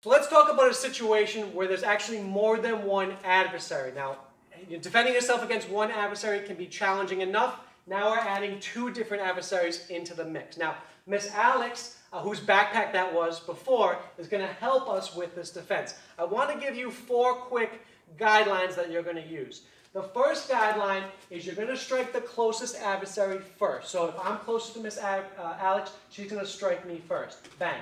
So let's talk about a situation where there's actually more than one adversary. Now, defending yourself against one adversary can be challenging enough. Now we're adding two different adversaries into the mix. Now, Miss Alex, whose backpack that was before, is going to help us with this defense. I want to give you 4 quick guidelines that you're going to use. The first guideline is you're going to strike the closest adversary first. So if I'm closest to Miss Alex, she's going to strike me first. Bang.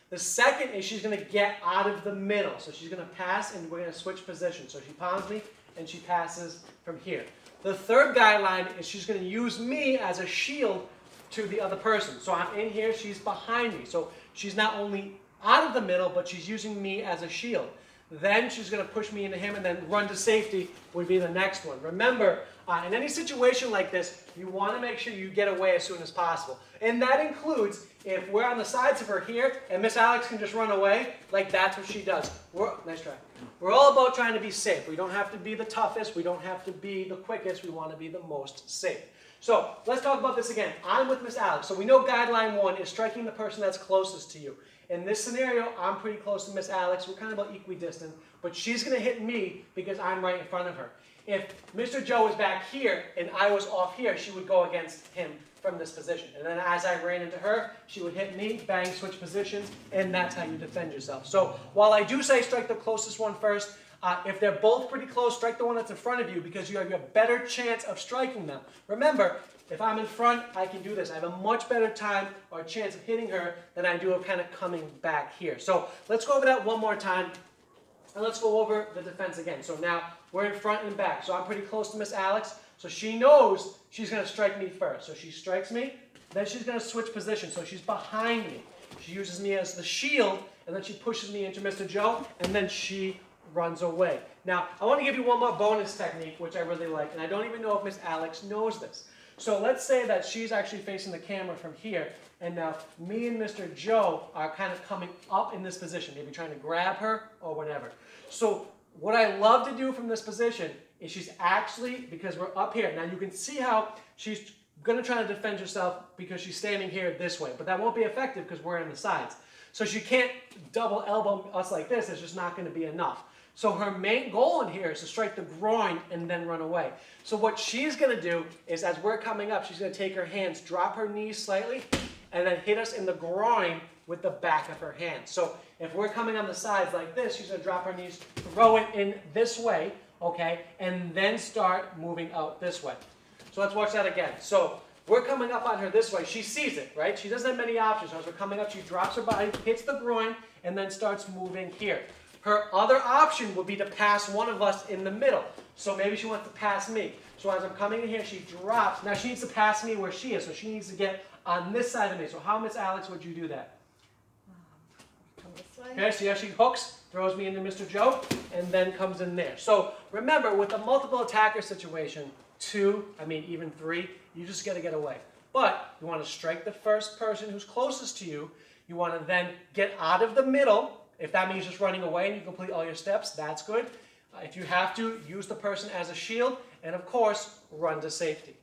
The second is she's going to get out of the middle. So she's going to pass and we're going to switch positions. So she palms me and she passes from here. The third guideline is she's going to use me as a shield to the other person. So I'm in here, she's behind me. So she's not only out of the middle, but she's using me as a shield. Then she's going to push me into him, and then run to safety would be the next one. Remember, in any situation like this, you want to make sure you get away as soon as possible. And that includes if we're on the sides of her here, and Miss Alex can just run away, like that's what she does. Nice try. We're all about trying to be safe. We don't have to be the toughest. We don't have to be the quickest. We want to be the most safe. So let's talk about this again. I'm with Miss Alex. So we know guideline 1 is striking the person that's closest to you. In this scenario, I'm pretty close to Miss Alex. We're kind of about equidistant, but she's going to hit me because I'm right in front of her. If Mr. Joe was back here and I was off here, she would go against him from this position. And then as I ran into her, she would hit me, bang, switch positions, and that's how you defend yourself. So while I do say strike the closest one first, if they're both pretty close, strike the one that's in front of you because you have a better chance of striking them. Remember, if I'm in front, I can do this. I have a much better time or chance of hitting her than I do of kind of coming back here. So let's go over that one more time, and let's go over the defense again. So now we're in front and back. So I'm pretty close to Miss Alex, so she knows she's going to strike me first. So she strikes me, then she's going to switch positions. So she's behind me. She uses me as the shield, and then she pushes me into Mr. Joe, and then she runs away. Now, I want to give you one more bonus technique, which I really like, and I don't even know if Miss Alex knows this. So let's say that she's actually facing the camera from here, and now me and Mr. Joe are kind of coming up in this position, maybe trying to grab her or whatever. So what I love to do from this position is she's actually, because we're up here, now you can see how she's going to try to defend herself because she's standing here this way, but that won't be effective because we're on the sides. So she can't double elbow us like this, it's just not going to be enough. So her main goal in here is to strike the groin and then run away. So what she's going to do is as we're coming up, she's going to take her hands, drop her knees slightly, and then hit us in the groin with the back of her hand. So if we're coming on the sides like this, she's going to drop her knees, throw it in this way, okay, and then start moving out this way. So let's watch that again. So we're coming up on her this way. She sees it, right? She doesn't have many options. So as we're coming up, she drops her body, hits the groin, and then starts moving here. Her other option would be to pass one of us in the middle. So maybe she wants to pass me. So as I'm coming in here, she drops. Now she needs to pass me where she is. So she needs to get on this side of me. So how, Miss Alex, would you do that? Come this way. Okay, so yeah, she hooks, throws me into Mr. Joe, and then comes in there. So remember, with a multiple attacker situation, 2, even 3, you just got to get away. But you want to strike the first person who's closest to you. You want to then get out of the middle. If that means just running away and you complete all your steps, that's good. If you have to, use the person as a shield, and of course, run to safety.